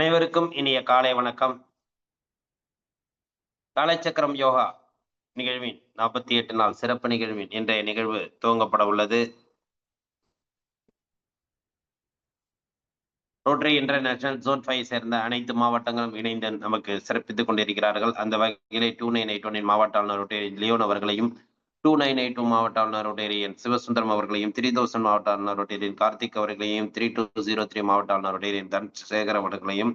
அனைவருக்கும் இனிய காலை வணக்கம். காலைச்சக்கரம் யோகா நிகழ்வின் 48 நாள் சிறப்பு நிகழ்வின் இன்றைய நிகழ்வு துவங்கப்பட உள்ளது. ரோட்டரி இன்டர்நேஷனல் ஜோன் 5 சேர்ந்த அனைத்து மாவட்டங்களும் இணைந்து நமக்கு சிறப்பித்துக் கொண்டிருக்கிறார்கள். அந்த வகையிலே 2981 மாவட்ட ஆளுநர் ரோட்டரி லியோன் அவர்களையும், 2982 மாவட்ட ஆளுநர் ரோட்டரியன் சிவசுந்தரம் அவர்களையும், 3000 மாவட்ட ஆளுநர் ரோட்டரியன் கார்த்திக் அவர்களையும், 3203 மாவட்ட ஆளுநர் ரோட்டரியன் தன்சேகர் அவர்களையும்,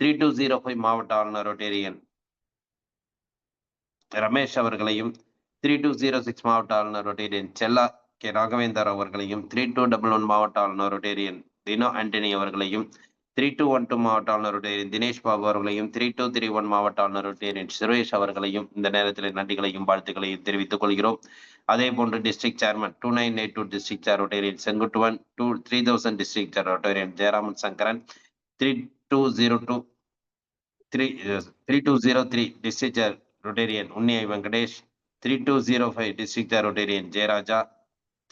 3205 மாவட்ட ஆளுநர் ரோட்டரியன் ரமேஷ் அவர்களையும், 3206 மாவட்ட ஆளுநர் ரோட்டரியன் செல்லா கே ராகவேந்தர் அவர்களையும், 3211 மாவட்ட ஆளுநர் ரோட்டரியன் தினோ ஆண்டனி அவர்களையும், 3212 மாவட்ட ஆளுநர் ரோட்டரியன் தினேஷ் பாபு அவர்களையும், 3231 மாவட்ட ஆளுநர் ரோட்டரியன் சுரேஷ் அவர்களையும் இந்த நேரத்தில் நன்றிகளையும் வாழ்த்துக்களையும் தெரிவித்துக் கொள்கிறோம். அதே போன்று டிஸ்ட்ரிக்ட் சேர்மன் 2982 டிஸ்ட்ரிக்ட் சேர் ரோட்டரியன் செங்குட்டுவன், 3000 டிஸ்ட்ரிக்ட் சேர் ரோட்டரியன் ஜெயராமன் சங்கரன், 3203 டிஸ்ட்ரிக்ட் சேர் ரோட்டரியன் உன்னியை வெங்கடேஷ், 3205 டிஸ்ட்ரிக்ட் சேர் ரோட்டரியன் ஜெயராஜா,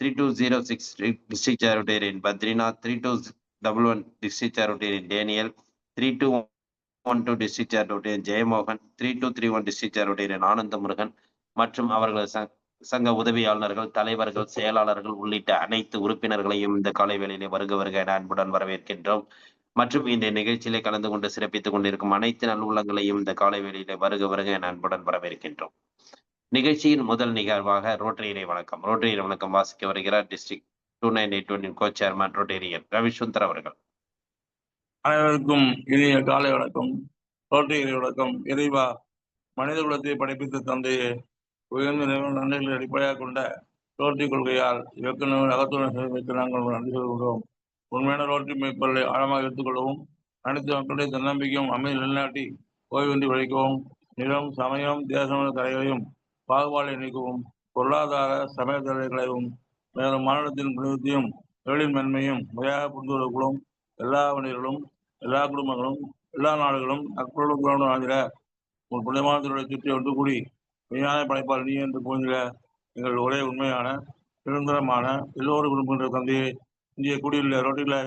3206 டிஸ்ட்ரிக்ட் சேர் ரோட்டரியன் பத்ரிநாத், 3211 டிஸ்ட்ரிக்ட் சேர் ரோட்டரியன் டேனியல், 3212 டிஸ்ட்ரிக்ட் சேர் ரோட்டரியன் ஜெயமோகன், 3231 டிஸ்ட்ரிக்ட் சேர் ரோட்டரியன் ஆனந்த முருகன் மற்றும் அவர்களது சங்க உதவியாளர்கள், தலைவர்கள், செயலாளர்கள் உள்ளிட்ட அனைத்து உறுப்பினர்களையும் இந்த காலை வேளையிலே வருக வருக என அன்புடன் வரவேற்கின்றோம். மற்றும் இந்த நிகழ்ச்சியிலே கலந்து கொண்டு சிறப்பித்துக் கொண்டிருக்கும் அனைத்து நல்லுள்ளங்களையும் இந்த காலை வேளையிலே வருக வருக என அன்புடன் வரவேற்கின்றோம். நிகழ்ச்சியின் முதல் நிகழ்வாக ரோட்டரி வணக்கம். ரோட்டரி வணக்கம் வாசிக்க வருகிறார் டிஸ்ட்ரிக்ட் 2981 கோ சேர்மன் ரோட்டரியன் ரவிசுந்தர் அவர்கள். அனைவருக்கும் இனிய காலை வணக்கம். ரோட்டரி வணக்கம். இறைவா, மனித குலத்தை படைப்பித்த தந்தையே, உயர்ந்த நன்மைகளை அடிப்படையாக கொண்ட ரோட்டரி கொள்கையால் இயக்குநர் அகத்துடன் வைத்து நாங்கள் நன்றி சொல்கிறோம். உண்மையான ரோட்டரி மேற்கொள்ளை ஆழமாக எடுத்துக்கொள்ளவும், அனைத்து மக்களுடைய தன்னம்பிக்கையும் அமைதி நிலைநாட்டி ஓய்வின்றி உழைக்கவும், நிலம், சமயம், தேசம் தடைகளையும் பாகுபாடை நீக்கவும், பொருளாதார சமய தடைகளையும், மேலும் மாநிலத்தின் புனிதத்தையும் தொழில் மென்மையும் முறையாக புரிந்து கொள்ளக்கூடும். எல்லா மனிதர்களும், எல்லா குடும்பங்களும், எல்லா நாடுகளும் நட்புறவுடன் வாழ்ந்திட உங்கள் புனிதமான தொழிலை சுற்றி ஒன்று கூடி மெய்யான படைப்பால் நீ என்று புரிந்திட எங்கள் ஒரே உண்மையான நிரந்தரமான எல்லோரும் விரும்புகின்ற தந்தையை இந்திய குடியுள்ள ரோட்டில்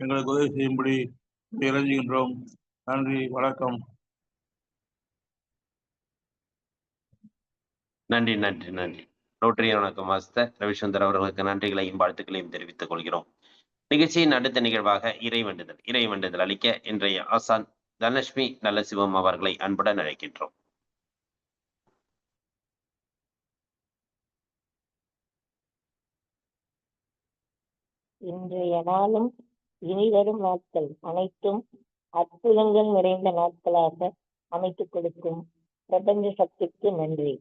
எங்களுக்கு உதவி செய்யும்படி இறைஞ்சுகின்றோம். நன்றி, வணக்கம். நன்றி நன்றி நன்றி. ரோட்டரி வணக்கம் மாஸ்டர் ரவிசுந்தர் அவர்களுக்கு நன்றிகளையும் வாழ்த்துக்களையும் தெரிவித்துக் கொள்கிறோம். நிகழ்ச்சியின் அடுத்த நிகழ்வாக இறைவேண்டுதல் அளிக்க இன்றைய ஆசான் தனலட்சுமி நல்லசிவம் அவர்களை அன்புடன் அழைக்கின்றோம். இன்றைய நாளும் இனிவரும் நாட்கள் அனைத்தும் அற்புதங்கள் நிறைந்த நாட்களாக அமைத்துக் கொடுக்கும் பிரபஞ்ச சக்திக்கு நன்றி.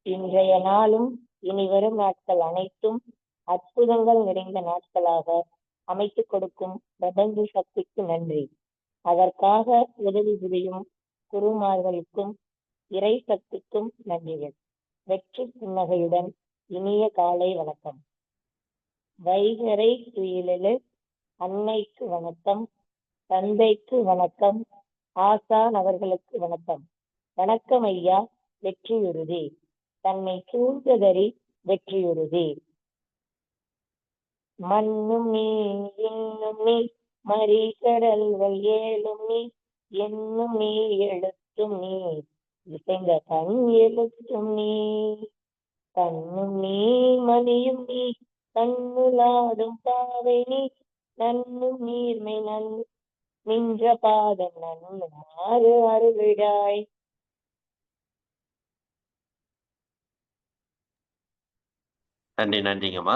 இன்றைய நாளும் இனிவரும் நாட்கள் அனைத்தும் அற்புதங்கள் நிறைந்த நாட்களாக அமைத்துக் கொடுக்கும் பிரபஞ்ச சக்திக்கு நன்றி. அதற்காக உதவி புரியும் குருமார்களுக்கும் இறை சக்திக்கும் நன்றிகள். வெற்றி புன்னகையுடன் இனிய காலை வணக்கம். வைகரை துயிலெழு அன்னைக்கு வணக்கம், தந்தைக்கு வணக்கம், ஆசான் அவர்களுக்கு வணக்கம். வணக்கம் ஐயா, வெற்றியுறுதி. தன்னை சூழ்ந்ததறி வெற்றியுறுதி. மண்ணும் நீ இன்னும் நீ மறிகடல்கள் ஏழும் நீ என்னும் நீ எழுத்தும் நீ இசைந்த கண் எழுத்தும் நீ கண்ணும் நீ மணியும் நீ கண்ணுலாடும் பாவை நீ நன்னும் நீர்மை நின்ற பாதம் நன்னு மாறு அருவிடாய். நன்றி நன்றிங்கம்மா.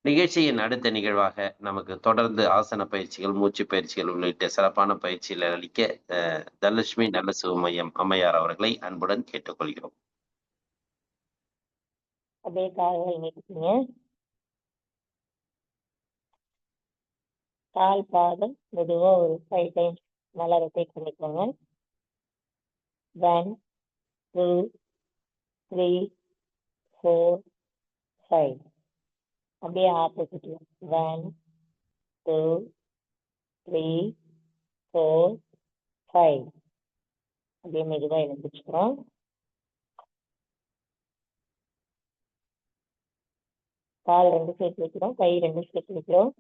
நிகழ்ச்சியின் அடுத்த நிகழ்வாக நமக்கு தொடர்ந்து ஆசன பயிற்சிகள், மூச்சு பயிற்சிகள் உள்ளிட்ட சிறப்பான பயிற்சிகளை அளிக்க தனலட்சுமி நல்லசிவம் அம்மையார் அவர்களை அன்புடன் கேட்டுக்கொள்கிறோம். அப்படியே கால்கள் நீட்டுங்க. கால் பாதம் மெதுவா ஒரு 5 டைம்ஸ் நல்லா ரொட்டேட் பண்ணிக்கோங்க. 1 2 3 4 5. அப்படியே ஆப்போசிட்ல 1 2 3 4 5. அப்படியே மெதுவா எழுந்திரிச்சுக்கிறோம். கால் 2 சேர்த்து வைக்கிறோம், கை 2 சேர்த்து வைக்கிறோம்.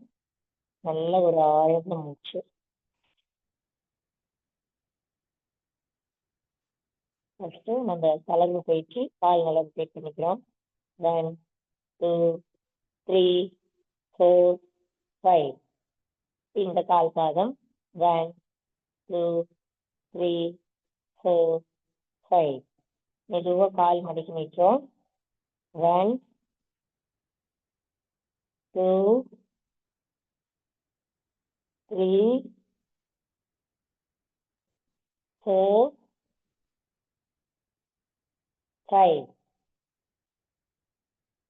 நல்ல ஒரு ஆழ்ந்த மூச்சு. ஃபர்ஸ்ட் நம்ம தளர்வு பயிற்சி, கால் நல்லா ரொட்டேட் பண்ணிக்கிறோம். 1 2 3 4 5. இந்த கால் பாதம் 1 2 3 4 5. மெதுவா கால் மடக்கி நிற்கிறோம். 1 2 3 4 5.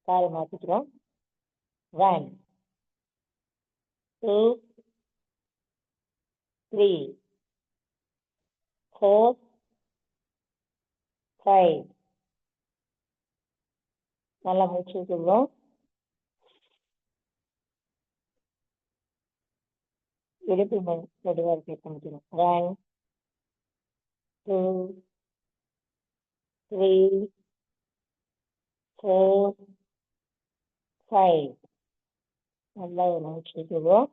கால் மாத்திக்கிறோம். 1 2 3 4 5. நல்லா மூச்சு விட்டுருவோம். இடுப்பு மெதுவாக ரிப்பீட் பண்ணிக்கிறோம். 1 2 3 4 5. நல்லா ஒரு மூச்சு விட்டுருவோம்.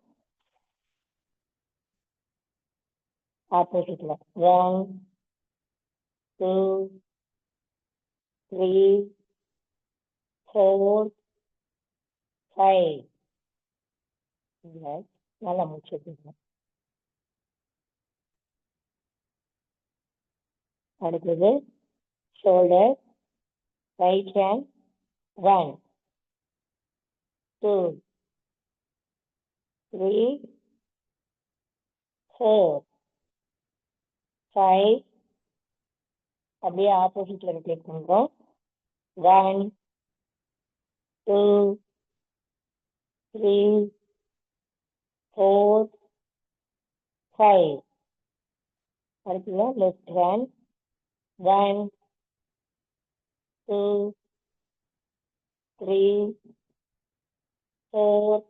ஆப்போசிட்ல 1 2 3 4 5. நல்லா மூச்சு விட்டுருவோம். அடுத்தது ஷோல்டர், ரைட் ஹேண்ட். 1 2 3 4 5. அப்படியே ஆப்போசிட்ல ரிப்பீட் பண்றோம். 1 2 3 4 5. அடுத்தது லெஃப்ட் ஹேண்ட். 1 2 3 4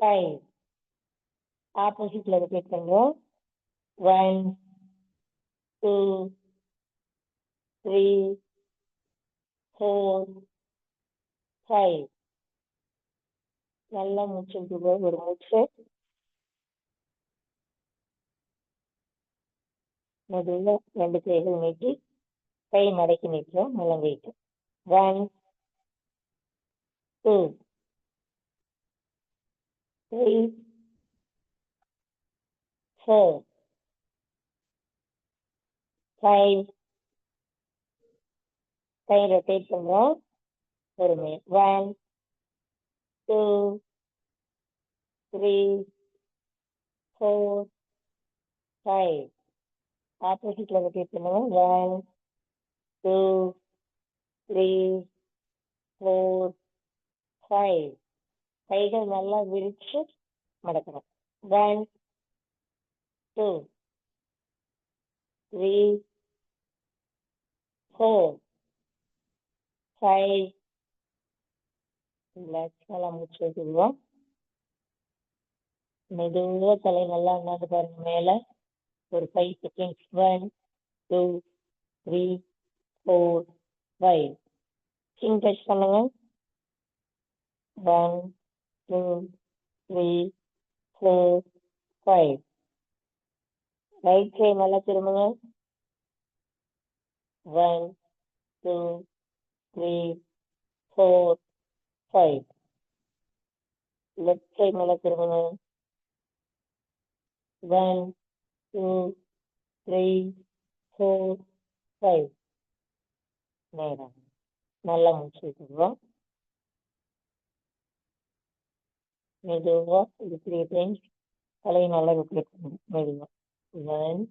5. ஆப்போசிட்ல ரிப்பீட் பண்றோம். 1 2 3 4 5. நல்லா மூச்சு விட்டுருவோம். ஒரு மூச்சு மெதுவா 2 கைகள் நீட்டி கை மடக்கி நிற்கிறோம். முழங்கைக்கு 1 2 3 4 5. கை ரொட்டேட் பண்றோம். பொறுமை. 1 2 3 4 5. ஆப்போசிட்ல ரொட்டேட் பண்ணுவோம். 1 2 3 4 5. கைகள் நல்லா விரிச்சு மடக்கிறோம். 1 2 3 4 5. நல்லா மூச்சு விட்டுருவோம். மெதுவா தலை நல்லா அண்ணாந்து பாருங்க மேல. ஒரு 5 செகண்ட்ஸ். 1 2 3 4 5. சின் டச் பண்ணுங்க. 1 2 3 4 5. ரைட் சைடு நல்லா திரும்புங்க. 1 2 3 4 5. லெஃப்ட் சைடு நல்லா திரும்புங்க. 1 2 3 4 5. நேரம் நல்லா மூச்சு விட்டுருவோம். மெதுவா இது 3 டைம்ஸ் தலையை நல்லா ரொட்டேட் பண்ணுங்க. மெதுவா 1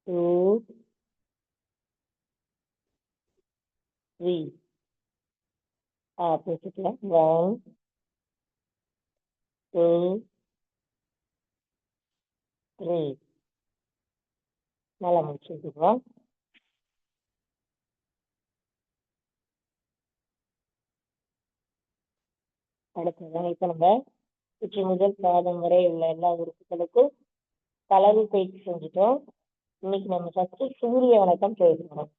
2 3. ஆப்போசிட்ல 1 2 3. நல்லா மூச்சு விட்டுருவோம். அடுத்தது இப்ப நம்ம உச்சி முதல் பாதம் வரை உள்ள எல்லா உறுப்புகளுக்கும் கலவு பயிற்சி செஞ்சுட்டோம். இன்னைக்கு நம்ம ஃபர்ஸ்ட் சூரிய வணக்கம் பேசணும்.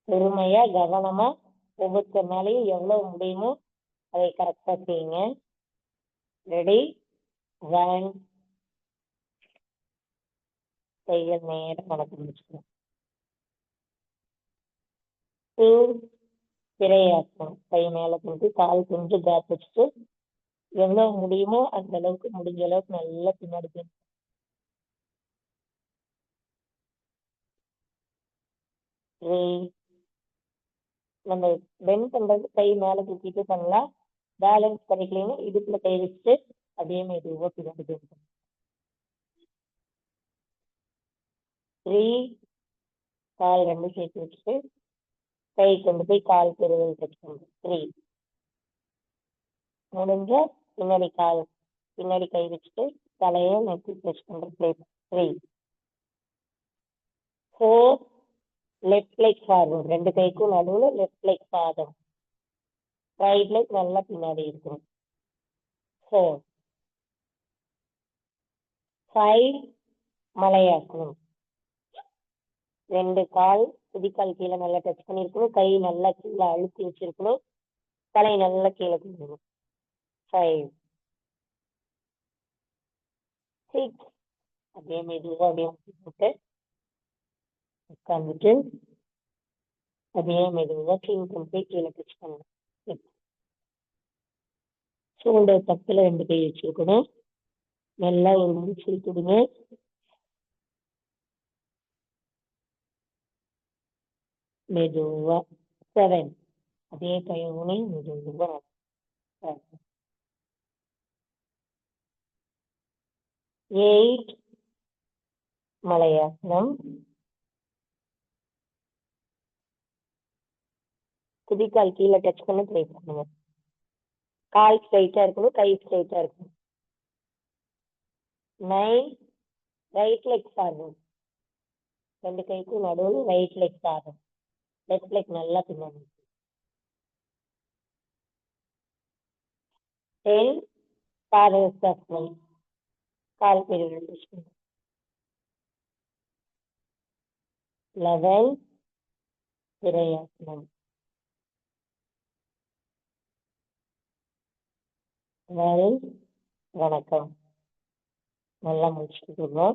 பொறுமையா கவனமா ஒவ்வொருத்தர் மேலேயும் எவ்வளவு முடியுமோ அதை கரெக்டா செய்யுங்க. ரெடி, 1, கைகள் நேரம் வணக்கம் முடிச்சுக்கணும். 2, திரையாசனம். கை மேல கொண்டு கால் கொஞ்சம் கேப் வச்சுட்டு எவ்வளவு முடியுமோ அந்த அளவுக்கு முடிஞ்ச அளவுக்கு நல்லா பின்னாடி போய் 3, நம்ம பெண்ட் பண்றது கை மேல தூக்கிட்டு பண்ணலாம். பேலன்ஸ் கிடைக்கலன்னு இடுப்புல கை வச்சுட்டு அதே மெதுவா பின்னாடி பெண்ட் பண்ணலாம். 3, கால் ரெண்டு சேர்த்து வச்சுட்டு கை கொண்டு போய் கால் பெருவல் டச் பண்ணுங்க. 3, முடிஞ்ச பின்னாடி கால் பின்னாடி கை வச்சுட்டு தலையை நெத்தி டச் பண்ற பிளேஸ். 3, 4, left leg forward. ரெண்டு கைக்கும் நடுவுல லெஃப்ட் லெக் பாதம், ரைட் லெக் நல்லா பின்னாடி இருக்கும். 4, 5, மலையாசனம். ரெண்டு கால் குதிக்கால் கீழே நல்லா டச் பண்ணிருக்கணும். கை நல்லா கீழே அழுத்தி வச்சிருக்கணும். தலை நல்லா கீழே குடிக்கணும். 5, 6, அப்படியே மெதுவா அப்படியே போட்டு உட்காந்துட்டு அதே மெதுவா கீழே கொண்டு போய் கீழே டச் பண்ணணும். ஷோல்டர் பக்கத்துல ரெண்டு கை வச்சிருக்கணும். நல்லா ஒரு மூச்சு கொடுங்க. மெதுவா 7, அதே கையோனே மெதுவா 8, மலையாசனம். குதிக்கால் கீழே டச் பண்ண ட்ரை பண்ணுங்க. கால் ஸ்ட்ரைட்டா இருக்கணும், கை ஸ்ட்ரைட்டா இருக்கணும். 9, ரைட் லெக் ஃபார்வர்ட். ரெண்டு கைக்கும் நடுவில் ரைட் லெக் பாதம், லெஃப்ட் லெக் நல்லா பின்னாடி. 10, பாதஹஸ்தாசனம். கால் பெருவிரல் டச் பண்ணுங்க. 11, திரையாசனம். 12, வணக்கம். நல்லா முடிச்சுட்டு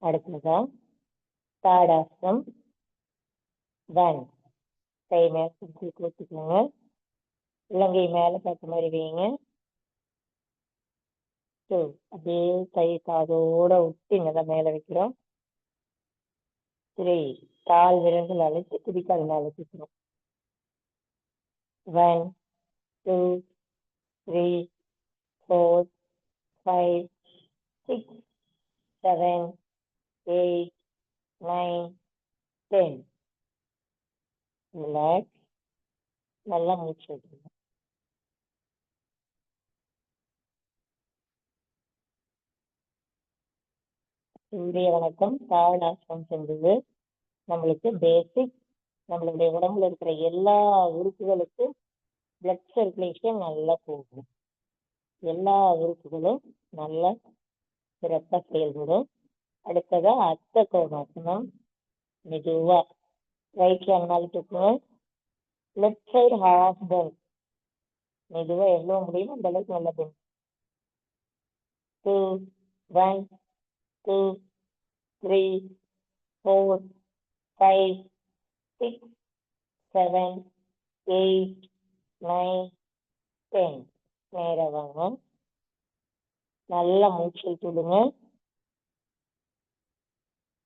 அடுத்ததா தாடாசனம். 1, கை மேல குத்தி கொடுத்துக்கோங்க. இலங்கை மேல பார்த்த மாதிரி வைங்க. 2, அப்படியே கை காதோட ஒட்டி நல்லா மேல வைக்கிறோம். 3, கால் விரல்கள் அழைத்து குதிக்கால் மேல தூக்கிறோம். 1, 2, 3, 4, 5, 6, 7, 8, 9, 10. ரிலாக்ஸ். நல்லா மூச்சு விட்டுருங்க. சூரிய வணக்கம் தாடாசனம் செஞ்சது நம்மளுக்கு பேசிக். நம்மளுடைய உடம்புல இருக்கிற எல்லா உறுப்புகளுக்கும் பிளட் சர்க்குலேஷன் நல்லா போகும். எல்லா உறுப்புகளும் நல்லா சிறப்பா செயல்படும். அடுத்ததா அர்த்த கோணாசனம். மெதுவா ரைட் ஹேண்ட் மேல தூக்குவோம். Left side half bend. மெதுவா எவ்வளவு முடியுமோ அந்த அளவுக்கு நல்லா பெண்ட். 2, 1, 2, 3, 4, 5, 6, 7, 8, 9, 10. நேரா வாங்க. நல்லா மூச்சு விடுங்க.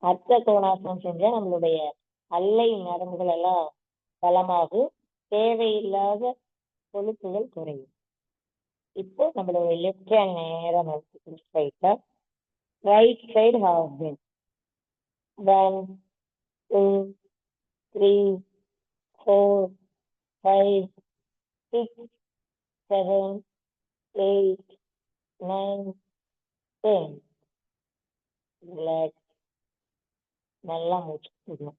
அர்த்த கோணாசனம் செஞ்சா நம்மளுடைய அல்லை நரம்புகள் எல்லாம் பலமாகும். தேவையில்லாத கொழுப்புகள் குறையும். இப்போ நம்மளுடைய லெஃப்ட் ஹேண்ட் நேரம் ஸ்ட்ரைட்டா, right side half bend. 1, 2, 3, 4, 5, 6, 7, 8, 9, 10. Relax. நல்லா மூச்சு விடணும்.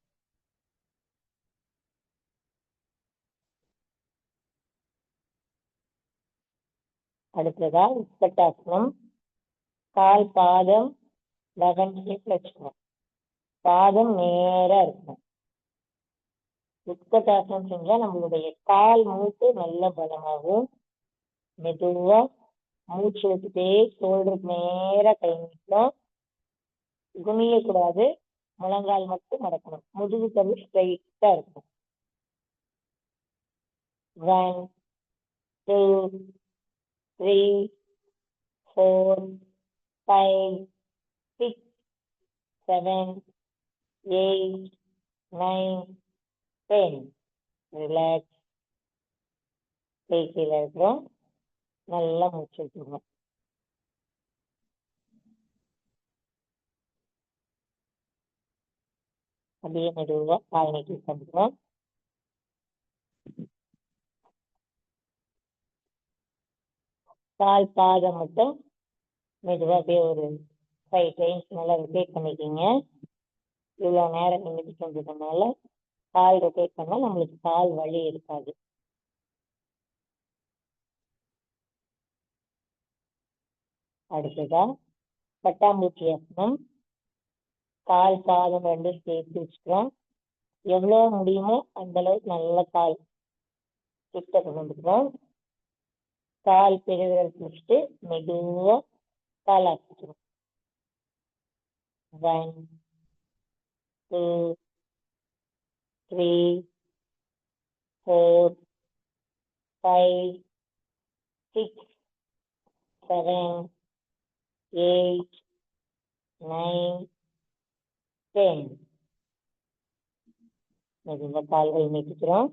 அடுத்ததா உட்கட்டாசனம். கால் பாதம் 11 ஷேப்ல வச்சுக்கணும். பாதம் நேரா இருக்கணும். உட்கட்டாசனம் செஞ்சா நம்மளுடைய கால் மூட்டு நல்ல பலமாகும். மெதுவா மூச்சு விட்டுட்டே ஷோல்டருக்கு நேரா கை நீட்டணும். குனியக்கூடாது. முழங்கால் மட்டும் மடக்கணும். முதுகு தள்ளி ஸ்ட்ரைட்டா இருக்கும். 1 2 3 4 5 6 7 8 9 10. ரிலாக்ஸ். கை கீழே இருக்கிறோம். நல்லா மூச்சு விட்டுருவோம். அப்படியே மெதுவா கால் நீட்டி உட்காந்துக்கிறோம். கால் பாதம் மட்டும் மெதுவா அப்படியே ஒரு 5 டைம்ஸ் நல்லா ரொட்டேட் பண்ணிக்கிங்க. இவ்வளோ நேரம் நிமித்தி செஞ்சதுனால கால் ரொட்டேட் பண்ணால் நம்மளுக்கு கால் வலி இருக்காது. அடுத்ததா பட்டாம்பூச்சி ஆசனம். கால் பாதம் ரெண்டும் சேர்த்து வச்சுக்கிறோம். எவ்வளோ முடியுமோ அந்த அளவுக்கு நல்ல கால் கிட்ட கொண்டு வந்துக்கிறோம். கால் பெருவிரல் பிடிச்சிட்டு மெதுவா கால் ஆக்கிக்கிறோம். 1 2 3 4 5 6 7 8 9 10. மெதுவா கால்கள் நீட்டிக்கிறோம்.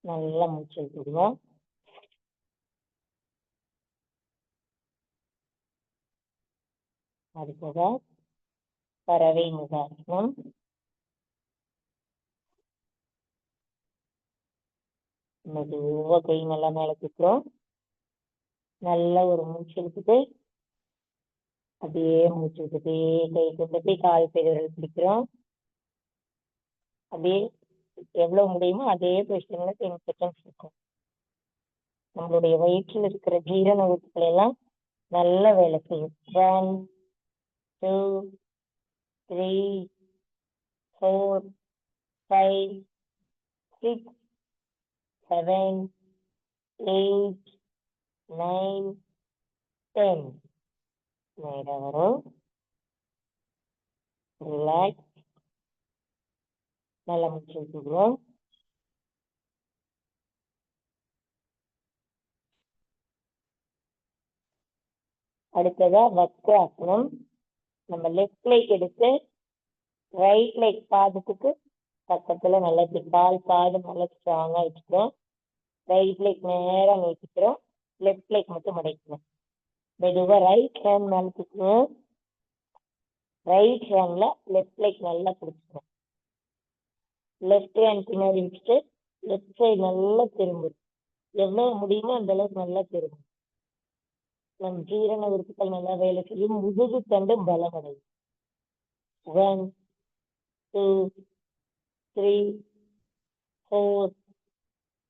நல்லா மூச்சு விட்டுடுவோம். அடுத்ததா பறவை முகாசனம். மெதுவா கை நல்லா மேல தூக்குறோம். நல்ல ஒரு மூச்சு இழுத்துட்டு அப்படியே மூச்சு விட்டுட்டே கை கொண்டு போய் கால் பெருவிரல் பிடிக்கிறோம். அப்படியே எவ்வளவு முடியுமோ அதே பொசிஷன்ல 10 செகண்ட்ஸ் இருக்கும். நம்மளுடைய வயிற்றில் இருக்கிற ஜீரண உறுப்புகள் எல்லாம் நல்ல வேலை செய்யும். 1 2 3 4 5 6 7 8 9 10. நேரா வரும். ரிலாக்ஸ். நல்லா மூச்சு விட்டுக்கிறோம். அடுத்ததா வக்ராசனம். நம்ம லெஃப்ட் லெக் எடுத்து ரைட் லெக் பாதத்துக்கு பக்கத்துல நல்லா கால் பாதம் நல்லா ஸ்ட்ராங்கா வச்சுக்கிறோம். ரைட் லெக் நேரா நீட்டிக்கிறோம். லெஃப்ட் லெக் மட்டும் மடைக்கணும். மெதுவா ரைட் ஹேண்ட் மேல தூக்கணும். ரைட் ஹேண்ட்ல லெஃப்ட் லெக் நல்லா பிடிச்சிக்கணும். லெஃப்ட் ஹேண்ட் பின்னாடி வச்சுட்டு லெஃப்ட் சைடு நல்லா திரும்பும். எவ்வளவு முடியுமோ அந்த அளவுக்கு நல்லா திரும்பும். நம் ஜீரண உறுப்புகள் நல்லா வேலை செய்யும். முதுகு தண்டு பலமடையும். 1 2 3 4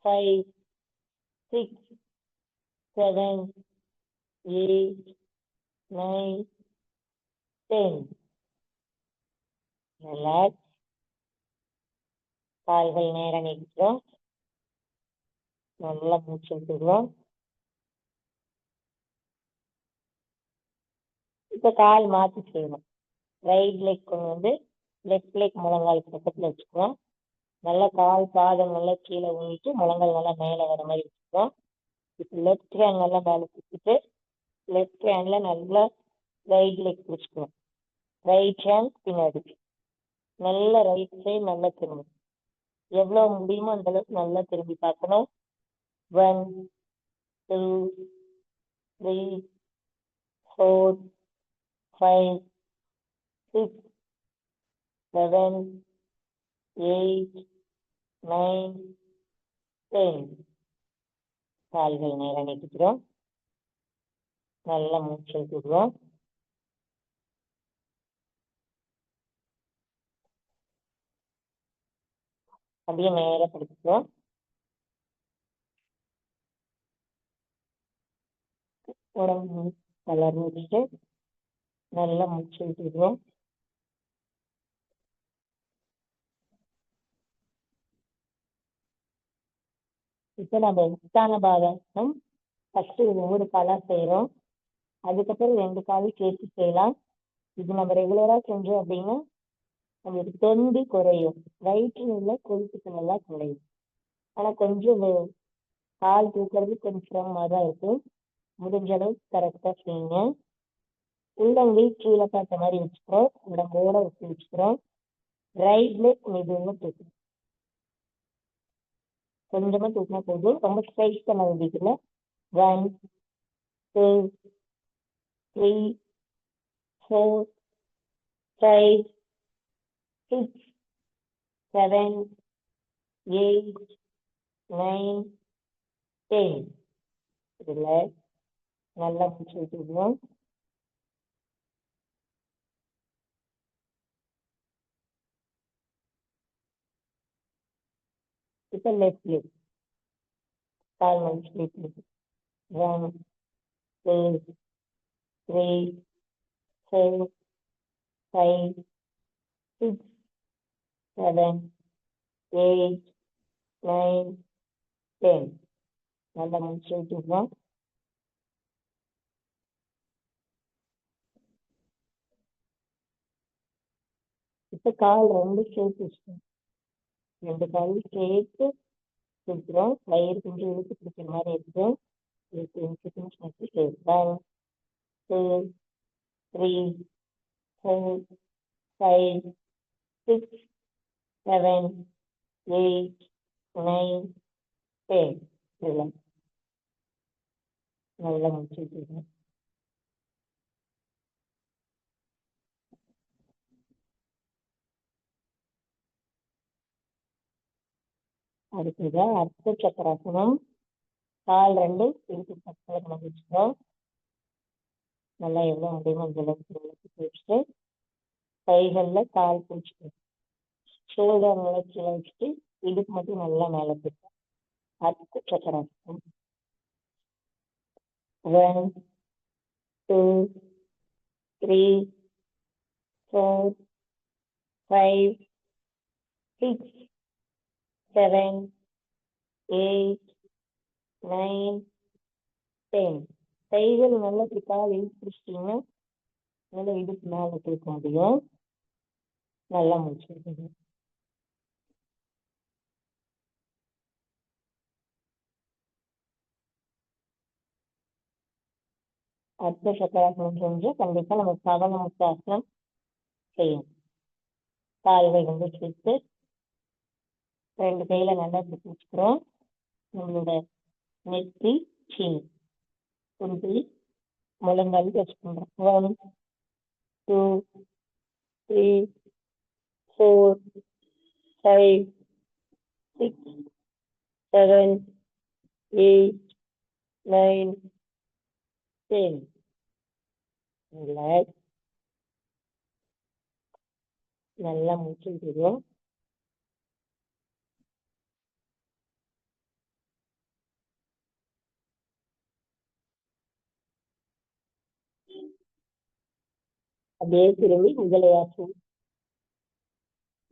5 6 7 8 9 10. ரிலாக்ஸ். கால்கள் நேரம் நீட்டிக்கிறோம். நல்லா மூச்சு விட்டுடுவோம். இப்ப கால் மாத்தி செய்யணும். ரைட் லெக் கொண்டு வந்து லெஃப்ட் லெக் முழங்கால் பக்கத்துல வச்சுக்குவோம். நல்லா கால் பாதம் நல்லா கீழே ஊனிட்டு முழங்கால் நல்லா மேல வர மாதிரி வச்சுக்குவோம். இப்போ லெஃப்ட் ஹேண்ட் நல்லா மேல தூக்கிட்டு லெஃப்ட் ஹேண்ட்ல நல்லா ரைட் லெக் பிடிச்சிக்குவோம். ரைட் ஹேண்ட் பின்னாடி நல்லா ரைட் சைடு நல்லா திரும்பும். எவ்வளவு முடியுமோ அந்த அளவுக்கு நல்லா திரும்பி பார்க்கணும். 1 2 3 4 5 6 7 8 9 10. கால்கள் நேரம் நீட்டிக்கிறோம். நல்லா மூச்சு விட்டுடுவோம். அப்படியே நேரம் படுத்துக்கிறோம். உடம்பு தளர்வு வச்சுட்டு நல்லா மூச்சு விட்டுடுவோம். இப்போ நம்ம உத்தான பாதம் ஃபர்ஸ்ட் ஒவ்வொரு காலா செய்யறோம். அதுக்கப்புறம் 2 காலும் சேர்த்து செய்யலாம். இது நம்ம ரெகுலரா செஞ்சோம் அப்படின்னா நம்மளுக்கு தொண்டி குறையும், வயிற்றில் உள்ள கொழுப்புகள் எல்லாம் குறையும். ஆனா கொஞ்சம் கால் தூக்குறது கொஞ்சம் சிரமமா தான் இருக்கும். முடிஞ்ச அளவுக்கு கரெக்டா செய்யுங்க. உள்ளங்கை கீழே பார்த்த மாதிரி வச்சுக்கிறோம், உடம்போட வச்சு வச்சுக்கிறோம். ரைட் லெக் மெதுவாக தூக்கணும், கொஞ்சமா தூக்கினா போதும், ரொம்ப ஸ்ட்ரைட் பண்ண வேண்டியதில்லை. 1 2 3 4 5 6 7 8 9 10. இதுல நல்லா மூச்சு விட்டுடுவோம். இப்போ லெஃப்ட் லெக் கால் மடிச்சு லெஃப்ட் லெக் 1 2 3 4 5 6 7 8 9 10. நல்லா மூச்சு விட்டுடுவோம். இப்போ கால் 2 சேர்த்து வச்சுக்கோங்க, 2 காலும் சேர்த்து பிடிக்கிறோம். வயிறு கொஞ்சம் இழுத்து பிடிக்கிற மாதிரி இருக்கும். 10 seconds மட்டும் சேர்த்து 1 2 3 4 5 6 7 8 9 10. இல்லை நல்லா மூச்சு விட்டுருக்கோம். அடுத்ததா அர்த்த சக்கராசனம். கால் 2 இடுப்பு பக்கத்தில் நம்ம வச்சுக்கிறோம். நல்லா எவ்வளோ முடியுமோ அந்த அளவுக்கு வச்சுட்டு கைகளில் கால் பிடிச்சிக்கணும். ஷோல்டர் நல்லா கீழே வச்சுட்டு இடுப்பு மட்டும் நல்லா மேலே போட்டோம். அர்த்த சக்கராசனம். 1 2 3 4 5 6 7 8 9 10. கைகள் நல்லா இப்படி கால் இழுத்து பிடிச்சிட்டிங்கன்னா நல்லா இடுப்பு மேலே தூக்க முடியும். நல்லா மூச்சு விடுங்க. அர்த்த சக்கராசனம் செஞ்சு கண்டிப்பா நம்ம பவன முத்தாசனம் செய்யணும். கால்கள் சேர்த்து 2 கையில நல்லா பிடிச்சி வச்சுக்கிறோம். நம்மளோட நெத்தி சீனி குந்தி முழங்கால் வச்சுக்கோங்க. 1 2 3 4 5 6 7 8 9 10. ரிலாக்ஸ். நல்லா மூச்சு விடுவோம். அப்படியே திரும்பி முதலையாச்சு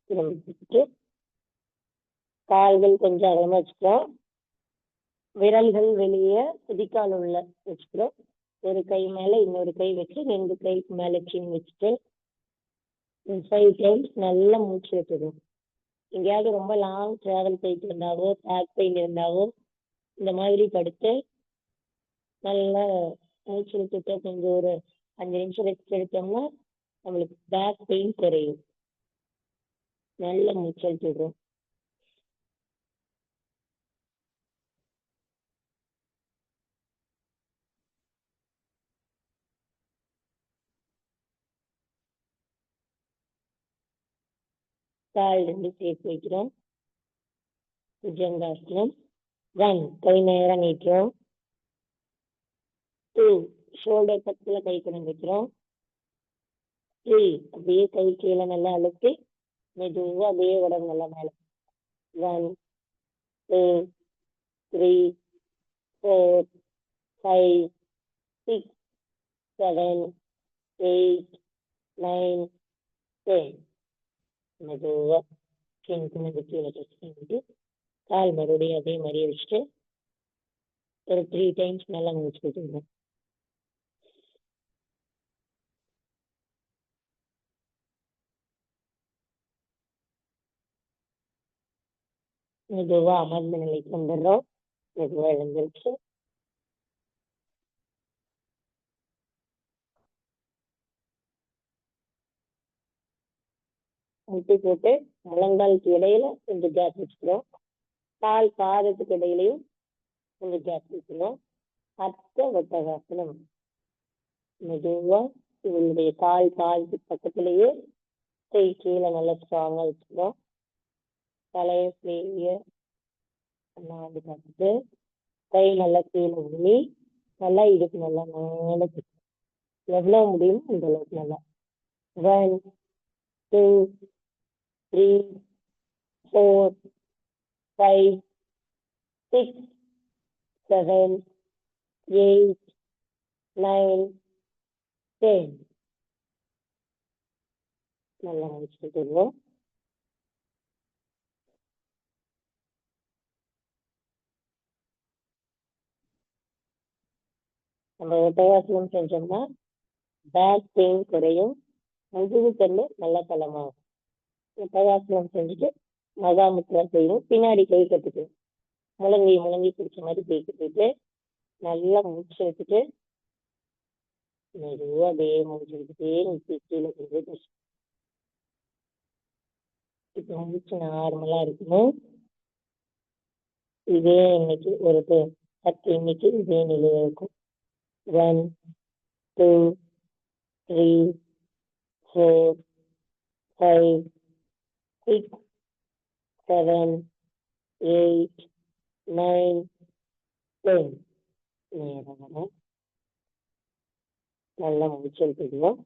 திரும்பிட்டு கால்கள் கொஞ்சம் அகலமா வச்சுக்கிறோம். விரல்கள் வெளியே குதிக்கால் உள்ள வச்சுக்கிறோம். ஒரு கை மேல இன்னொரு கை வச்சு 2 கைக்கு மேல கீழ் வச்சுட்டு 5 டைம்ஸ் நல்லா மூச்சு விட்டுடும். எங்கேயாவது ரொம்ப லாங் டிராவல் போயிட்டு இருந்தாவோ பேக் பெயின் இருந்தாவோ இந்த மாதிரி படுத்து நல்லா மூச்சு விட்டுட்டு கொஞ்சம் ஒரு 5 நிமிஷம் ரெஸ்ட் எடுத்தோம்னா நம்மளுக்கு பேக் பெயின் குறையும். நல்ல மூச்சு விட்டுடும். கால் 2 சேர்த்து வைக்கிறோம். புஜங்காசனம். 1 கை நேரம் நீக்கிறோம். 2 ஷோல்டர் பக்கத்துல கை கொண்டு வைக்கிறோம். 3 அப்படியே கை கீழே நல்லா அழுத்தி மெதுவா அப்படியே உடம்பு நல்லா மேல. 1 2 3 4 5 6, 7, 8, 9, 10. மெதுவா கீழே டச் பண்ணிட்டு கால் மறுபடியும் அதே மாதிரியே வச்சுட்டு ஒரு 3 டைம்ஸ் நல்லா மூச்சு விட்டுருங்க. மெதுவா அமர்ந்த நிலைக்கு வந்துடுறோம். மெதுவா எழுந்திருச்சு முட்டி போட்டு முழங்காலுக்கு இடையில கொஞ்சம் கேப் வச்சுக்கிறோம். கால் பாதத்துக்கு இடையிலையும் கொஞ்சம் கேப் வச்சுக்கிறோம். அர்த்த வட்டகாசனம். மெதுவா இவங்களுடைய கால் பாதத்துக்கு பக்கத்திலேயே கை கீழே நல்லா ஸ்ட்ராங்கா வச்சுக்கிறோம். தலையை ஃப்ரீய வந்து பார்த்துட்டு கை நல்லா கீழே உருளி நல்லா இடுப்பு நல்லா மேலே எவ்வளவு முடியுமோ அந்த அளவுக்கு நல்லா 1, 2, 3, 4, 5, 6, 7, 8, 9, 10. நல்லா முடிச்சுட்டு வருவோம். நம்ம ஒட்டகாசனம் செஞ்சோம்னா பேக் பெயின் குறையும், முதுகு தள்ளு நல்லா பலமாகும். ஒட்டகாசனம் செஞ்சுட்டு மகாமுத்ரா செய்யணும். பின்னாடி கை கட்டுக்கு முழங்கி பிடிச்ச மாதிரி கை கட்டிட்டு நல்லா மூச்சு எடுத்துட்டு மெதுவா அப்படியே மூச்சு எடுத்துட்டே நிறுத்தி கீழே கொண்டு இப்போ மூச்சு நார்மலா இருக்கணும். இதே இன்னைக்கு ஒரு 10 இன்னைக்கு இதே நிலையில இருக்கும். 1, 2, 3, 4, 5, 6, 7, 8, 9, 10. நேரம் நல்லா மூச்சு எடுத்துக்குவோம்.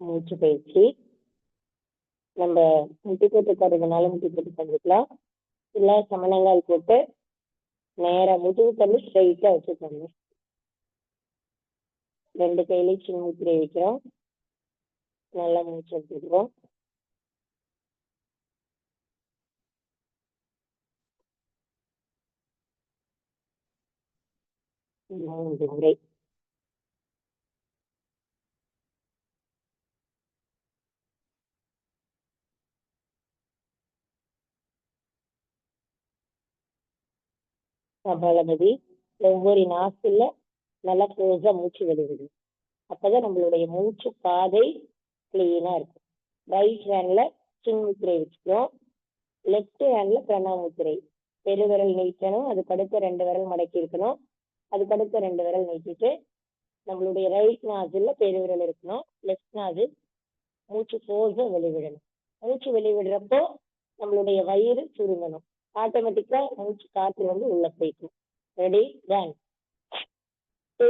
மூச்சு பயிற்சி நம்ம முட்டி போட்டு உட்காருறதுனால முட்டி போட்டு உட்காந்துக்கலாம். இல்லை சமணங்கால் போட்டு நேரா முதுகு தள்ளி ஸ்ட்ரைட்டா வச்சுக்கோங்க. 2 கையிலையும் சின்ன முத்திரை வைக்கிறோம். நல்லா மூச்சு எடுத்துக்கிறோம். மூன்று முறை. கபாலபதி ஒவ்வொரு நாசில நல்லா க்ளோஸா மூச்சு வெளிவிடுது. அப்பதான் நம்மளுடைய மூச்சு பாதை கிளீனா இருக்கும். ரைட் ஹேண்ட்ல சின் முத்திரை வச்சுக்கிறோம். லெஃப்ட் ஹேண்ட்ல பிரணவ முத்திரை. பெருவிரல் நீட்டணும். அதுக்கு அடுத்த 2 விரல் மடக்கி இருக்கணும். அதுக்கு அடுத்த 2 விரல் நீட்டிட்டு நம்மளுடைய ரைட் நாசில பெருவிரல் இருக்கணும். லெஃப்ட் நாசில் மூச்சு ஃபோர்ஸா வெளிவிடணும். மூச்சு வெளிவிடுறப்போ நம்மளுடைய வயிறு சுருங்கணும். ஆட்டோமேட்டிக்கா மூச்சு காற்று வந்து உள்ள போய்க்கும். ரெடி? 1, 2,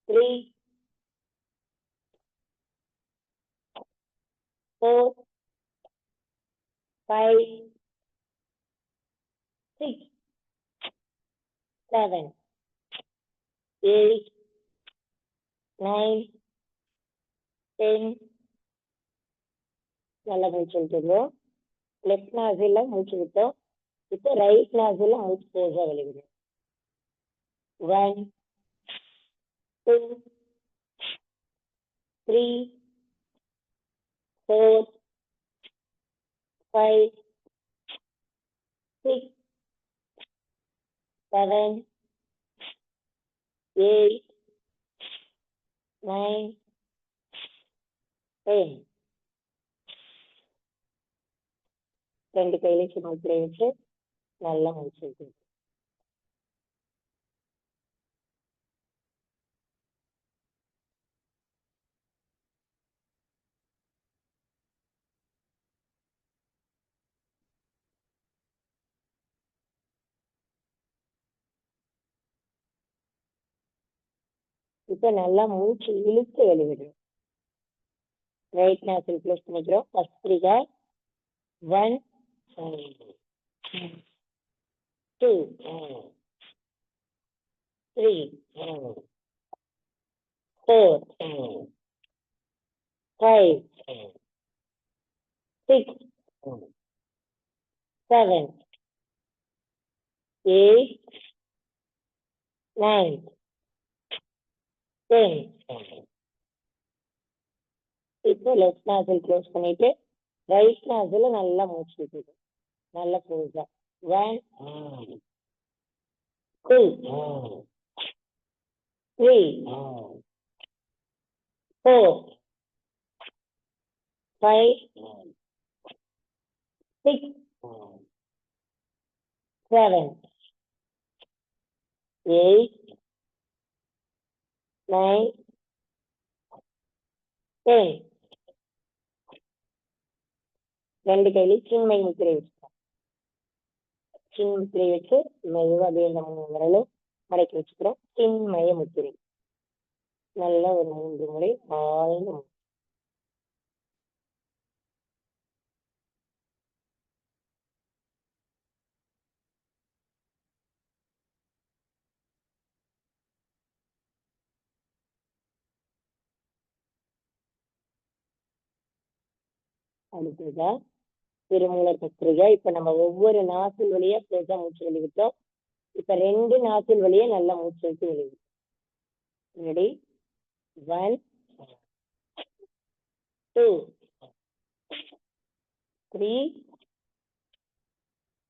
3, 4, 5, 6, 7, 8, 9, 10. நல்லா மூச்சு விட்டுருவோம். லெஃப்ட் நாசில மூச்சு விட்டோம். இப்போ ரைட் நாசில மூச்சு ஃபோர்ஸா வெளிவிடும். 1, 2, 3, 4, 5, 6, 7, 8, 9, 10. 2 கையிலையும் சின்ன முத்திரை வச்சு நல்லா மூச்சு விட்டுருவோம். இப்போ நல்லா மூச்சு இழுத்து வெளிவிடுறோம். ரைட் நாசில் க்ளோஸ் பண்ணிக்கிறோம். பஸ்திரிகா 1, 2, 3, 4, 5, 6, 7, 8, 9, 10. இப்போ லெஃப்ட் நாசில் க்ளோஸ் பண்ணிட்டு ரைட் நாசில் நல்லா மூச்சு விட்டுது. நல்ல க்ளோஸா 1, 2, 3, 4, 5, 6, 7, 8, 9, 10. ரெண்டு கையிலையும் சின்மை முத்திரை வச்சுக்கலாம். சின் முத்திரை வச்சு மெதுவாக அப்படியே இந்த 3 விரலும் மடக்கி வச்சுக்கிறோம். சின்மய முத்திரை. நல்லா ஒரு 3 முறை ஆழ்ந்து அடுத்ததா திருமூலர் கத்திரிகா. இப்ப நம்ம ஒவ்வொரு நாசில் வழியா பெருசா மூச்சு வெளிவிட்டோம். இப்ப 2 நாசில் வழியா நல்லா மூச்சு விட்டு வெளிவிட்டோம். ரெடி 1, 2, 3,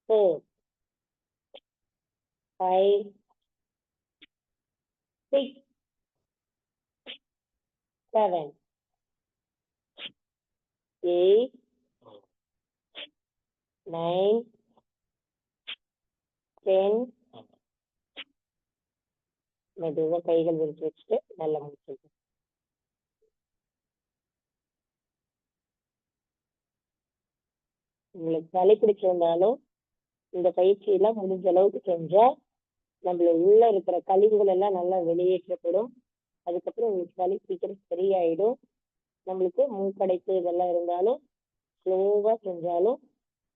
4, 5, 6, 7, 8, 9, 10. மெதுவா கைகள் விரிச்சு வச்சுட்டு நல்லா மூச்சு. உங்களுக்கு சளி பிடிச்சிருந்தாலும் இந்த பயிற்சியெல்லாம் முடிஞ்ச அளவுக்கு செஞ்சா நம்மள உள்ள இருக்கிற கழிவுகள் எல்லாம் நல்லா வெளியேற்றப்படும். அதுக்கப்புறம் உங்களுக்கு சளி சீக்கிரம் சரியாயிடும். நம்மளுக்கு மூக்கடைப்பு இதெல்லாம் இருந்தாலும் ஸ்லோவா செஞ்சாலும்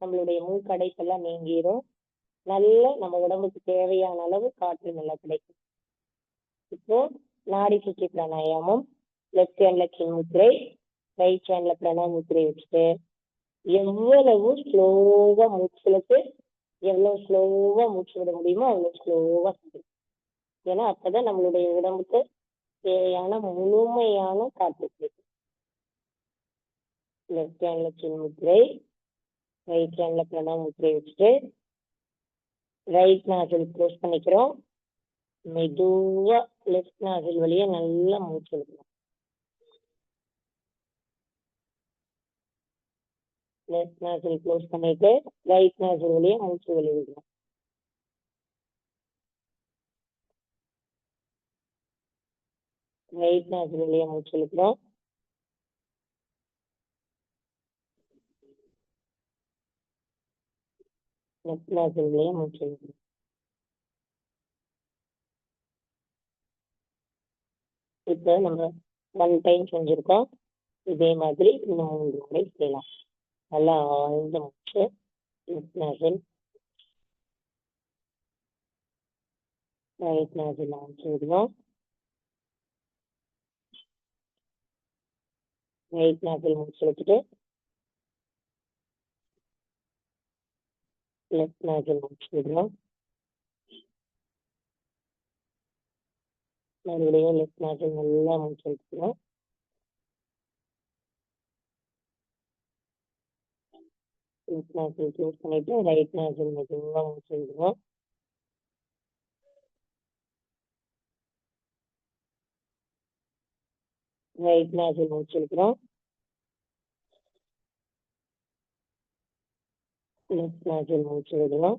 நம்மளுடைய மூக்கடைப்பெல்லாம் நீங்கிரும். நல்ல நம்ம உடம்புக்கு தேவையான அளவு காற்று நல்லா கிடைக்கும். இப்போ நாடி சுற்றி பிராணாயாமம். லெஃப்ட் ஹேண்ட்ல சின் முத்திரை, ரைட் ஹேண்ட்ல பிரணவ முத்திரை வச்சுட்டு எவ்வளவு ஸ்லோவா மூச்சுக்கு எவ்வளவு ஸ்லோவா மூச்சு விட முடியுமோ அவ்வளவு ஸ்லோவா செய்யணும். ஏன்னா அப்பதான் நம்மளுடைய உடம்புக்கு தேவையான முழுமையான காற்று கிடைக்கும். லெஃப்ட் ஹேண்ட்ல சின் முத்திரை, ரைட் ஹேண்ட்ல பிரணவ முத்திரை வச்சுட்டு ரைட் நாசில் க்ளோஸ் பண்ணிக்கிறோம். மெதுவா லெஃப்ட் நாசில் வழியா நல்லா மூச்சு எடுக்கணும். லெஃப்ட் நாசில் க்ளோஸ் பண்ணிட்டு ரைட் நாசில் வழியா மூச்சு வெளியிடணும். ரைட் நாசில் வழியா மூச்சு இழுக்கிறோம். லெஃப்ட் நாசில் வழியா மூச்சு இழுக்கிறோம். இப்போ நம்ம 1 டைம் செஞ்சிருக்கோம். இதே மாதிரி இன்னும் 3 முறை செய்யலாம். நல்லா ஆழ்ந்த மூச்சு. லெஃப்ட் நாசில், ரைட் நாசில் மூச்சு விடுவோம். ரைட் நாசில் மூச்சு எடுத்துட்டு லெஃப்ட் நாசில் மூச்சு விடுவோம். மறுபடியும் லெஃப்ட் நாசில் நல்லா மூச்சு எடுத்துக்கிறோம். லெஃப்ட் நாசில் க்ளோஸ் பண்ணிட்டு ரைட் நாசில் மெதுவா மூச்சு விடுவோம். ரைட் நாசில் மூச்சு இழுக்கிறோம். லெஃப்ட் நாசில் மூச்சு விடுவோம்.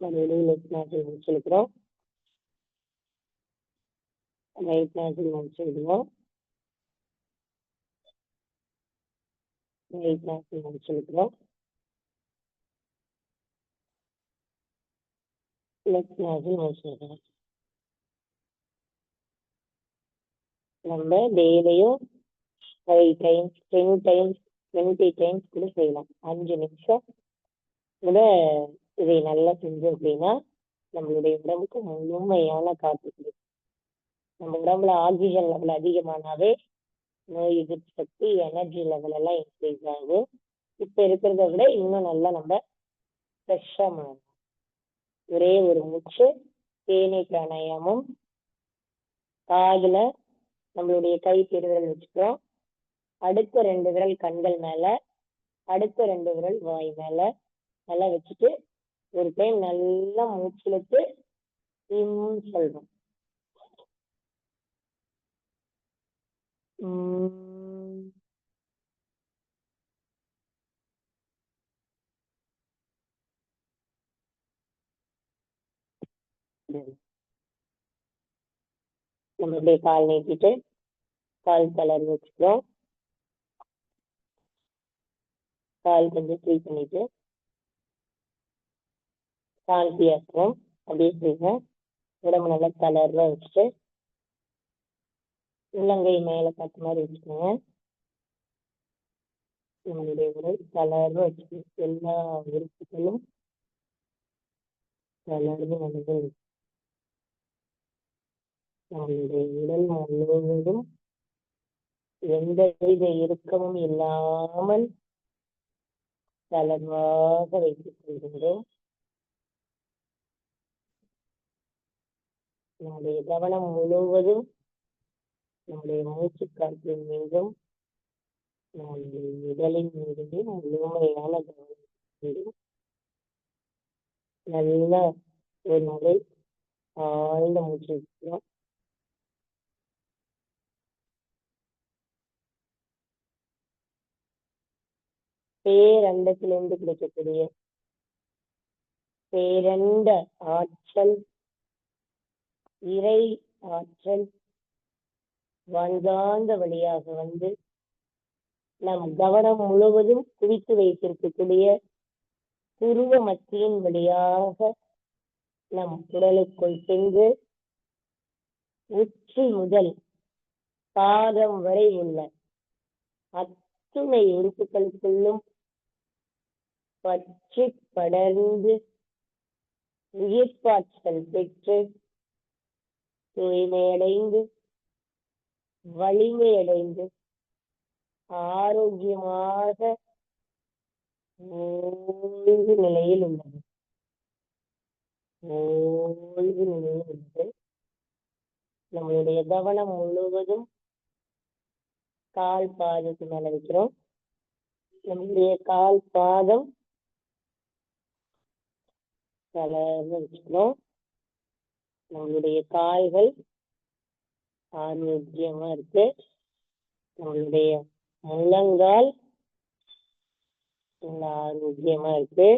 மறுபடியும் லெஃப்ட் நாசில் மூச்சு இழுக்கிறோம். ரைட் நாசில் மூச்சு விடுவோம். ரைட் நாசில் மூச்சு இழுக்கிறோம். லெஃப்ட் நாசில் மூச்சு விடுவோம். நம்ம டெய்லியும் 5 டைம்ஸ் 10 டைம்ஸ் 20 டைம்ஸ் கூட செய்யலாம். 5 நிமிஷம் கூட இதை நல்லா செஞ்சோம் அப்படின்னா நம்மளுடைய உடம்புக்கு முழுமையான காற்று கிடைக்கும். நம்ம உடம்புல ஆக்சிஜன் லெவல் அதிகமானாவே நோய் எதிர்ப்பு சக்தி, எனர்ஜி லெவல் எல்லாம் இன்க்ரீஸ் ஆகும். இப்ப இருக்கிறத விட இன்னும் நல்லா நம்ம ஃப்ரெஷ்ஷா மாறும். ஒரே ஒரு மூச்சு தேனீ பிராணாயாமம். காதுல நம்மளுடைய கை பெருவிரல் வச்சுக்கிறோம். அடுத்த 2 விரல் கண்கள் மேல, அடுத்த 2 விரல் வாய் மேல நல்லா வச்சுட்டு ஒரு டைம் நல்லா மூச்சிழுத்து சொல்றோம். நம்ம அப்படியே கால் நீட்டிட்டு கால் தளர் வச்சுக்கிறோம். கால் கொஞ்சம் ஃப்ரீ பண்ணிட்டு சாந்தி ஆக்குறோம். அப்படியே செய்யுங்க. உடம்பு நல்லா தளர்வா வச்சுட்டு உள்ளங்கை மேல பார்த்த மாதிரி வச்சுக்கோங்க. நம்மளுடைய உடல் தளர்வா வச்சுக்கணும். எல்லா உறுப்புகளும் தளர்வு வந்து நம்மளுடைய உடல் முழுவதும் எந்தவித இறுக்கமும் இல்லாமல் தளர்வாக வைத்துக் கொள்கின்றோம். நம்முடைய கவனம் முழுவதும் நம்முடைய மூச்சு காற்றின் மீதும் நம்முடைய உடலின் மீதும் முழுமையான கவனம் மீதும் நல்ல ஒரு முறை ஆழ்ந்த மூச்சு வைக்கிறோம். பேரண்டத்திலிருந்து கிடைக்கக்கூடிய பேரண்ட ஆற்றல், இறை ஆற்றல் வான்காந்த வழியாக வந்து நம் கவனம் முழுவதும் குவித்து வைத்திருக்கக்கூடிய புருவ மத்தியின் வழியாக நம் உடலுக்குள் சென்று உச்சி முதல் பாதம் வரை உள்ள அத்துணை உறுப்புகளுக்குள்ளும் பற்றி படர்ந்து உயிர்ப்பாற்றல் பெற்று தூய்மையடைந்து வலிமையடைந்து ஆரோக்கியமாக ஓய்வு நிலையில் உள்ளது. ஓய்வு நிலையில் உள்ளது. நம்மளுடைய கவனம் முழுவதும் கால் பாதத்து மேல வைக்கிறோம். நம்மளுடைய கால் பாதம் தளர்ந்து வச்சுக்கிறோம். நம்மளுடைய கால்கள் ஆரோக்கியமா இருக்கு. நம்மளுடைய முழங்கால் நல்ல ஆரோக்கியமா இருக்கு.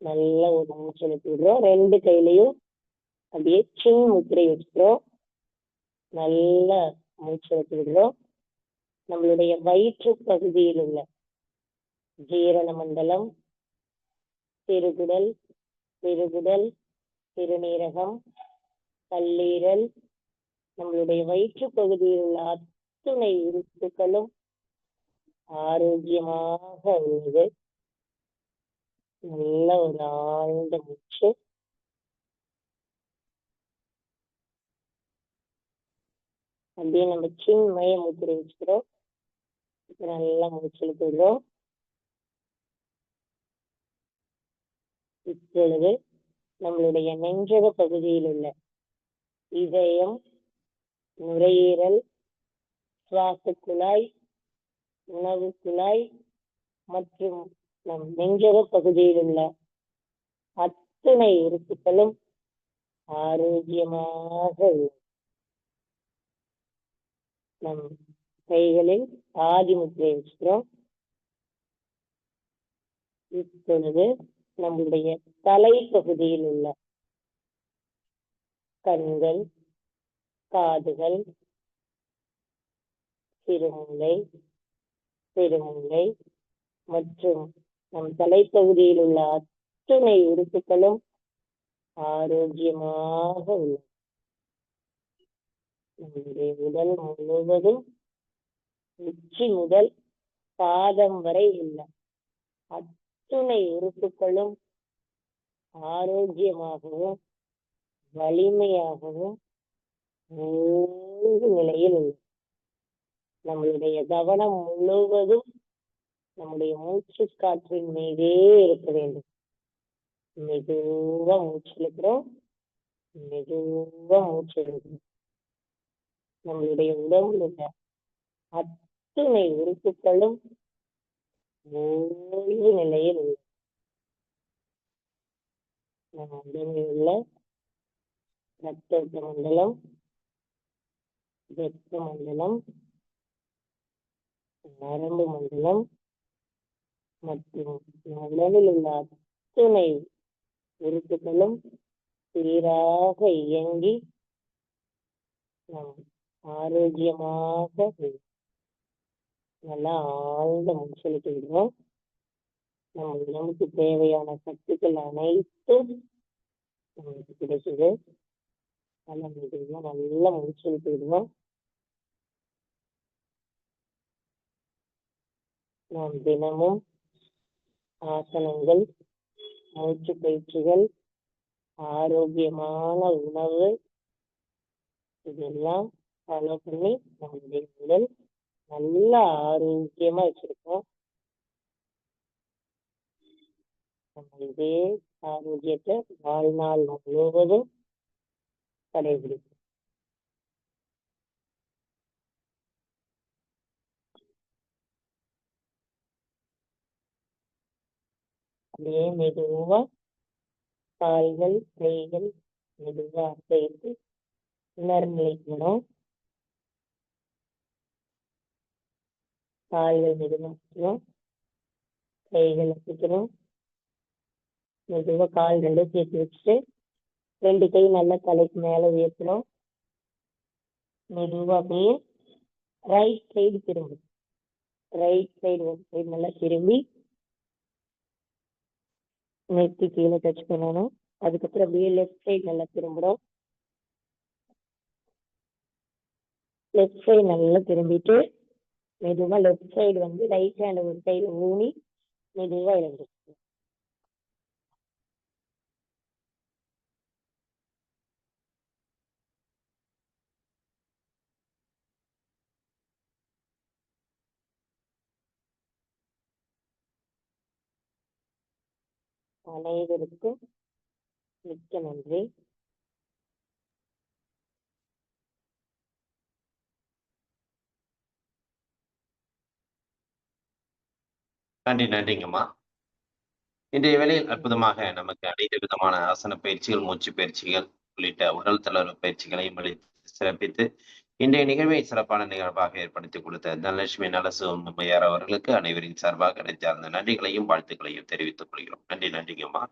நல்ல ஒரு மூச்சு விடுறோம். 2 கையிலையும் அப்படியே சின் முத்திரை வச்சுக்கிறோம். நல்ல மூச்சு விடுறோம். நம்மளுடைய வயிற்று பகுதியில் உள்ள ஜீரண மண்டலம், சிறுகுடல், பெருகுடல், சிறுநீரகம், கல்லீரல், நம்மளுடைய வயிற்று பகுதியில் உள்ள அத்துணை உறுப்புகளும் ஆரோக்கியமாக உள்ளது. நல்ல ஒரு ஆழ்ந்த மூச்சு. அப்படியே நம்ம சின்மய முத்திரை வச்சுக்கிறோம். நல்லா மூச்சு விடுறோம். இப்பொழுது நம்மளுடைய நெஞ்சக பகுதியில் உள்ள இதயம், நுரையீரல், சுவாச குழாய், உணவு குழாய் மற்றும் நம் நெஞ்சக பகுதியில் உள்ள அத்துணை உறுப்புகளும் ஆரோக்கியமாக உள்ளது. நம் கைகளில் ஆதி முத்திரை வச்சுக்கிறோம். இப்பொழுது நம்முடைய தலை பகுதியில் உள்ள கண்கள், காதுகள், சிறுமூளை, பெருமூளை மற்றும் நம் தலைப்பகுதியில் உள்ள அத்துணை உறுப்புகளும் ஆரோக்கியமாக உள்ளது. நம்முடைய உடல் முழுவதும் உச்சி முதல் பாதம் வரை உள்ள அத்துணை உறுப்புகளும் ஆரோக்கியமாகவும் வலிமையாகவும் ஓய்வு நிலையில் உள்ளது. நம்மளுடைய கவனம் முழுவதும் நம்முடைய மூச்சு காற்றின் மீதே இருக்க வேண்டும். மெதுவா மூச்சு இழுக்கிறோம், மெதுவா மூச்சு எடுக்கிறோம். நம்மளுடைய உடம்புல உள்ள அத்துணை உறுப்புகளும் ஓய்வு நிலையில் உள்ளது. நம்ம உடம்பில் உள்ள ரத்த மண்டலம், வெப்ப மண்டலம், நரம்பு மண்டலம் மற்றும் உடலில் உள்ள அத்துணை உறுப்புகளும் சீராக இயங்கி நாம் ஆரோக்கியமாக நல்லா ஆழ்ந்த மூச்செழுத்து விடுவோம். நம்ம உடம்புக்கு தேவையான சக்திகள் அனைத்தும் நம்மளுக்கு கிடைக்குது. நல்லா மூச்செழுத்து விடுவோம். நாம் தினமும் ஆசனங்கள், மூச்சு பயிற்சிகள், ஆரோக்கியமான உணவு இதெல்லாம் ஃபாலோ பண்ணி நம்மளுடைய உடல் நல்லா ஆரோக்கியமா வச்சிருக்கோம். நம்ம இதே ஆரோக்கியத்தை வாழ்நாள் முழுவதும் கடைபிடிக்கும். அப்படியே மெதுவா கால்கள் கைகள் மெதுவா அசைத்து உணர்நிலைக்கணும். கால்கள் மெதுவா அசைக்கணும், கைகள் அசைக்கணும். மெதுவா கால் ரெண்டும் சேர்த்து வச்சுட்டு 2 கை நல்லா தலைக்கு மேல உயர்த்தணும். மெதுவா அப்படியே ரைட் சைடு திரும்பும். ரைட் சைடு ஒரு சைடு நல்லா திரும்பி நெத்தி கீழே டச் பண்ணணும். அதுக்கப்புறம் அப்படியே லெஃப்ட் சைடு நல்லா திரும்பணும். லெஃப்ட் சைடு நல்லா திரும்பிட்டு மெதுவா லெஃப்ட் சைடு வந்து ரைட் ஹேண்ட் ஒரு சைடு ஊனி மெதுவா இழந்து அனைவருக்கும் மிக்க நன்றி. நன்றிங்கம்மா. இன்றைய வேளையில் அற்புதமாக நமக்கு அனைத்து விதமான ஆசன பயிற்சிகள், மூச்சு பயிற்சிகள் உள்ளிட்ட உடல் தளர்வு பயிற்சிகளையும் அளித்து சிறப்பித்து இன்றைய நிகழ்வை சிறப்பான நிகழ்வாக ஏற்படுத்தி கொடுத்த தனலட்சுமி நலசுமையார் அவர்களுக்கு அனைவரின் சார்பாக நெஞ்சார்ந்த நன்றிகளையும் வாழ்த்துக்களையும் தெரிவித்துக் கொள்கிறோம். நன்றிங்கம்மா.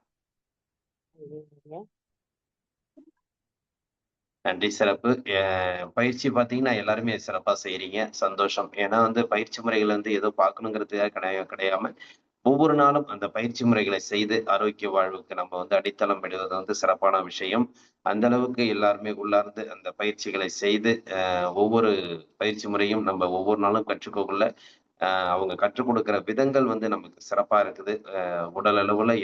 நன்றி. சிறப்பு. பயிற்சி பார்த்தீங்கன்னா எல்லாருமே சிறப்பா செய்றீங்க. சந்தோஷம். ஏன்னா பயிற்சி முறைகள் ஏதோ பார்க்கணுங்கிறதுக்காக கிடையாம ஒவ்வொரு நாளும் அந்த பயிற்சி முறைகளை செய்து ஆரோக்கிய வாழ்வுக்கு நம்ம அடித்தளம் இடுவது சிறப்பான விஷயம். அந்த அளவுக்கு எல்லாருமே உள்ளார்ந்து அந்த பயிற்சிகளை செய்து ஒவ்வொரு பயிற்சி முறையும் நம்ம ஒவ்வொரு நாளும் கற்றுக்கொள்ள அவங்க கற்றுக் கொடுக்கிற விதங்கள் நமக்கு சிறப்பா இருக்குது. உடல் அளவுல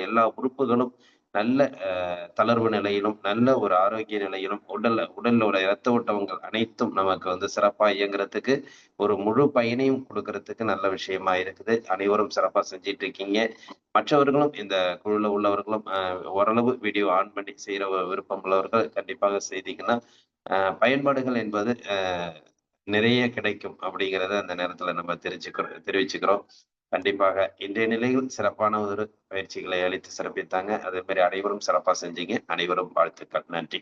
எல்லா உறுப்புகளும் நல்ல தளர்வு நிலையிலும் நல்ல ஒரு ஆரோக்கிய நிலையிலும் உடலோட இரத்த ஓட்டங்கள் அனைத்தும் நமக்கு சிறப்பா இயங்குறதுக்கு ஒரு முழு பயனையும் கொடுக்கறதுக்கு நல்ல விஷயமா இருக்குது. அனைவரும் சிறப்பா செஞ்சிட்டு இருக்கீங்க. மற்றவர்களும் இந்த குழுல உள்ளவர்களும் ஓரளவு வீடியோ ஆன் பண்ணி செய்யற விருப்பம் உள்ளவர்கள் கண்டிப்பாக செய்தீங்கன்னா பயன்பாடுகள் என்பது நிறைய கிடைக்கும் அப்படிங்கிறத அந்த நேரத்துல நம்ம தெரிவிச்சுக்கிறோம். கண்டிப்பாக இன்றைய நிலையில் சிறப்பான ஒரு பயிற்சிகளை அளித்து சிறப்பித்தாங்க. அதே மாதிரி அனைவரும் சிறப்பா செஞ்சீங்க. அனைவரும் வாழ்த்துக்கள். நன்றி.